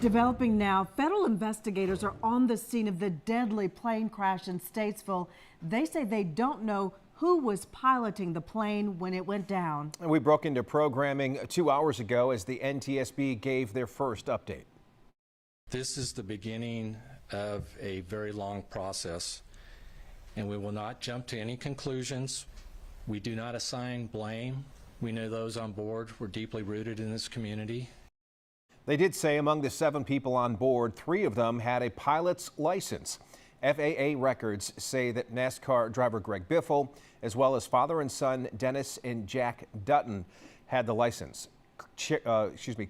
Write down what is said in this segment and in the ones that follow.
Developing now, federal investigators are on the scene of the deadly plane crash in Statesville. They say they don't know who was piloting the plane when it went down. And we broke into programming 2 hours ago as the NTSB gave their first update. This is the beginning of a very long process, and we will not jump to any conclusions. We do not assign blame. We know those on board were deeply rooted in this community. They did say among the 7 people on board, 3 of them had a pilot's license. FAA records say that NASCAR driver Greg Biffle, as well as father and son Dennis and Jack Dutton, had the license.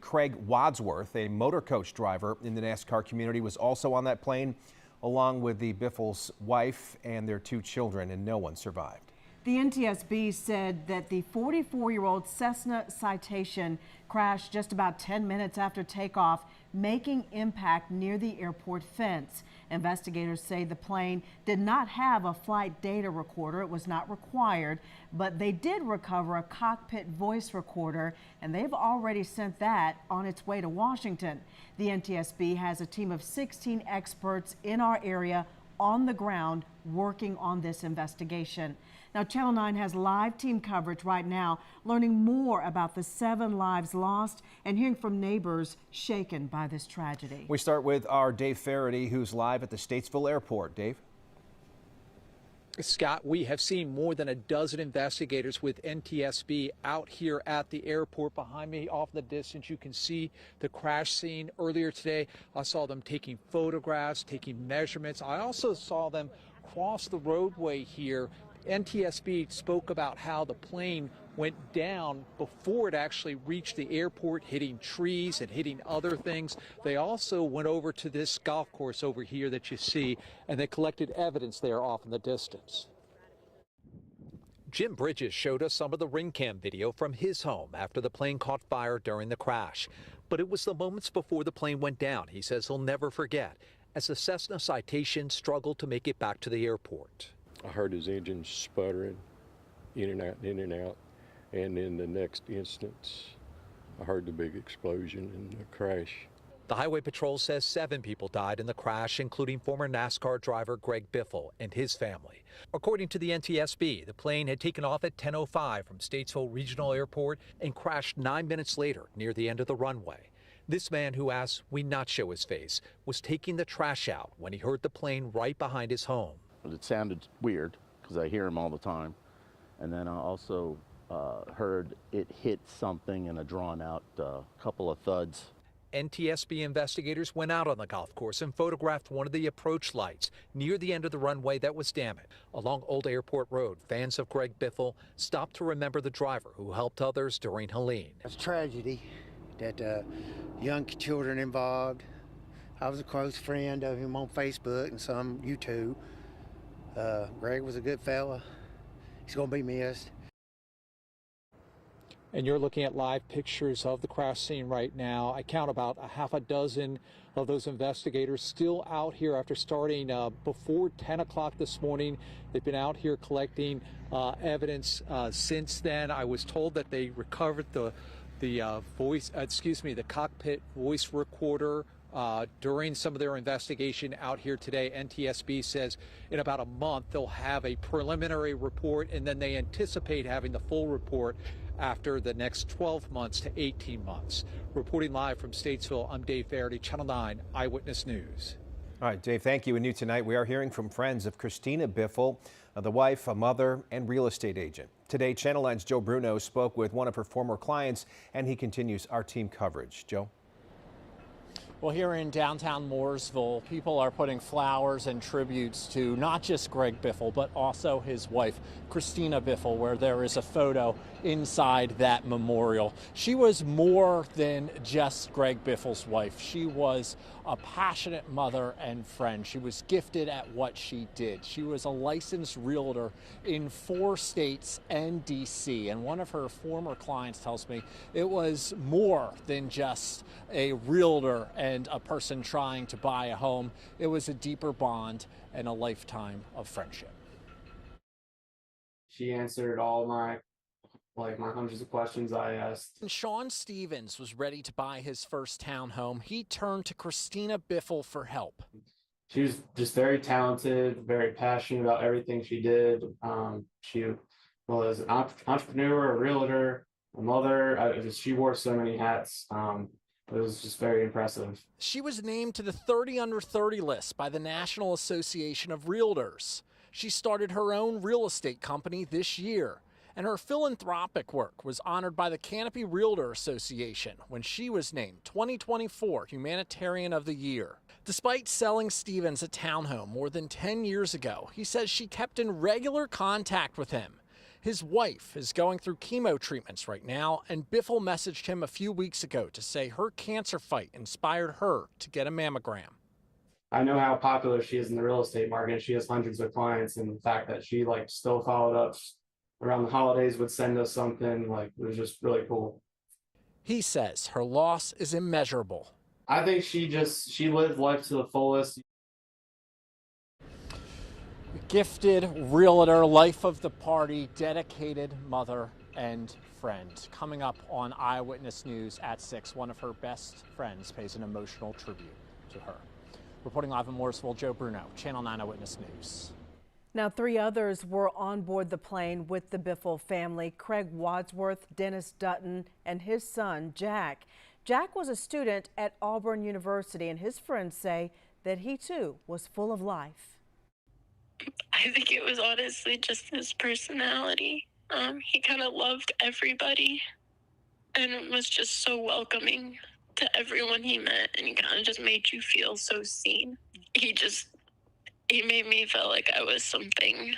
Craig Wadsworth, a motor coach driver in the NASCAR community, was also on that plane, along with the Biffle's wife and their 2 children, and no one survived. The NTSB said that the 44-year-old Cessna Citation crashed just about 10 minutes after takeoff, making impact near the airport fence. Investigators say the plane did not have a flight data recorder. It was not required, but they did recover a cockpit voice recorder, and they've already sent that on its way to Washington. The NTSB has a team of 16 experts in our area on the ground working on this investigation. Now, Channel 9 has live team coverage right now, learning more about the 7 lives lost and hearing from neighbors shaken by this tragedy. We start with our Dave Faraday, who's live at the Statesville airport. Dave? Scott, we have seen more than a dozen investigators with NTSB out here at the airport. Behind me, off in the distance, you can see the crash scene. Earlier today, I saw them taking photographs, taking measurements. I also saw them cross the roadway here. NTSB spoke about how the plane went down before it actually reached the airport, hitting trees and hitting other things. They also went over to this golf course over here that you see, and they collected evidence there off in the distance. Jim Bridges showed us some of the ring cam video from his home after the plane caught fire during the crash. But it was the moments before the plane went down he says he'll never forget, as the Cessna Citation struggled to make it back to the airport. I heard his engine sputtering in and out, in and out. And in the next instance, I heard the big explosion and the crash. The Highway Patrol says 7 people died in the crash, including former NASCAR driver Greg Biffle and his family. According to the NTSB, the plane had taken off at 10:05 from Statesville Regional Airport and crashed 9 minutes later near the end of the runway. This man, who asked we not show his face, was taking the trash out when he heard the plane right behind his home. It sounded weird because I hear him all the time. And then I also heard it hit something in a drawn out couple of thuds. NTSB investigators went out on the golf course and photographed one of the approach lights near the end of the runway that was damaged. Along Old Airport Road, fans of Greg Biffle stopped to remember the driver who helped others during Helene. It's a tragedy that young children involved. I was a close friend of him on Facebook and some YouTube. Greg was a good fella. He's going to be missed. And you're looking at live pictures of the crash scene right now. I count about a half a dozen of those investigators still out here after starting before 10 o'clock this morning. They've been out here collecting evidence since then. I was told that they recovered the cockpit voice recorder during some of their investigation out here today. NTSB says in about a month they'll have a preliminary report, and then they anticipate having the full report after the next 12 months to 18 months. Reporting live from Statesville, I'm Dave Faraday, Channel 9 Eyewitness News. All right, Dave, thank you. And new tonight, we are hearing from friends of Cristina Biffle, the wife, a mother, and real estate agent. Today, Channel 9's Joe Bruno spoke with one of her former clients, and he continues our team coverage. Joe? Well, here in downtown Mooresville, people are putting flowers and tributes to not just Greg Biffle, but also his wife, Cristina Biffle, where there is a photo inside that memorial. She was more than just Greg Biffle's wife. She was a passionate mother and friend. She was gifted at what she did. She was a licensed realtor in 4 states and D.C. And one of her former clients tells me it was more than just a realtor and a person trying to buy a home. It was a deeper bond and a lifetime of friendship. She answered all my like my hundreds of questions I asked. When Sean Stevens was ready to buy his first townhome, he turned to Cristina Biffle for help. She was just very talented, very passionate about everything she did. She was an entrepreneur, a realtor, a mother. She wore so many hats. It was just very impressive. She was named to the 30 under 30 list by the National Association of Realtors. She started her own real estate company this year, and her philanthropic work was honored by the Canopy Realtor Association when she was named 2024 Humanitarian of the Year. Despite selling Stevens a townhome more than 10 years ago, he says she kept in regular contact with him. His wife is going through chemo treatments right now, and Biffle messaged him a few weeks ago to say her cancer fight inspired her to get a mammogram. I know how popular she is in the real estate market. She has hundreds of clients, and the fact that she still followed up around the holidays, would send us something, it was just really cool. He says her loss is immeasurable. I think she lived life to the fullest. Gifted realtor, life of the party, dedicated mother and friend. Coming up on Eyewitness News at 6, one of her best friends pays an emotional tribute to her. Reporting live in Mooresville, Joe Bruno, Channel 9 Eyewitness News. Now, 3 others were on board the plane with the Biffle family: Craig Wadsworth, Dennis Dutton, and his son, Jack. Jack was a student at Auburn University, and his friends say that he too was full of life. I think it was honestly just his personality. He kind of loved everybody and was just so welcoming to everyone he met, and he kind of just made you feel so seen. He made me feel like I was something